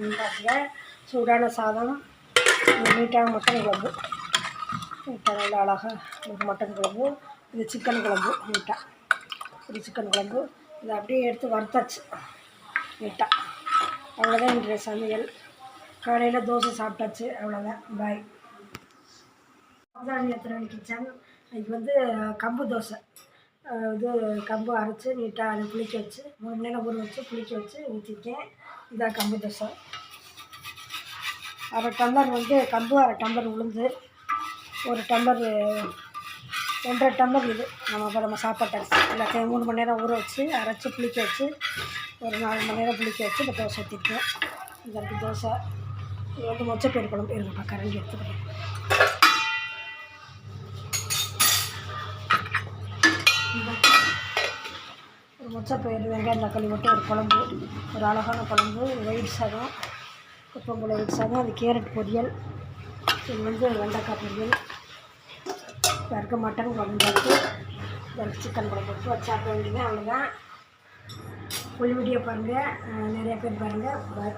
பாருங்க சூடான சாதம், நீட்டான மட்டன் குழம்பு, நீட்டாக நல்லா அழகாக ஒரு மட்டன் குழம்பு, இது சிக்கன் குழம்பு, நீட்டாக இது சிக்கன் குழம்பு. இதை அப்படியே எடுத்து வறுத்தாச்சு நீட்டாக. அவ்வளோதான் இன்றைய சமையல். காலையில் தோசை சாப்பிட்டாச்சு, அவ்வளோதான். பாய். எத்தனை கிச்சன் இன்னைக்கு கம்பு தோசை. இது கம்பு அரைச்சி நீட்டாக அதை புளிக்க வச்சு 3 மணி நேரம் ஊற வச்சு புளிக்க வச்சு ஊற்றிருக்கேன். இதான் கம்பு தோசை. அரை டம்ளர் கம்பு, அரை டம்ளர் உளுந்து, ஒரு டம்ளர் 2.5 டம்ளர் இது நம்ம சாப்பாட்டு அரிசி எல்லாத்தையும் 3 மணி நேரம் ஊற வச்சு அரைச்சி புளிக்க வச்சு ஒரு 4 மணி நேரம் புளிக்க வச்சு இந்த தோசை ஊற்றிருக்கேன். இந்த தோசை இது மொச்சப்பயிறு குழம்பு. இருங்கப்பா கரண்டி எடுத்துக்கிறேன். ஒரு மொச்சப்பயிறு வெங்காயம் தக்காளி போட்டு ஒரு குழம்பு, ஒரு அழகான குழம்பு. ஒயிட் சாதம், குப்பம்புளை ஒயிட் சாதம், அது கேரட் பொரியல், இது வெண்டைக்காய் பொரியல், இருக்க மட்டன் குழம்பு போட்டு சிக்கன் குழம்பு போட்டு வச்சாக்க வேண்டியது. அவ்வளோதான். ஃபுல் வீடியோ பாருங்கள், நிறைய பேர் பாருங்கள். பாய்.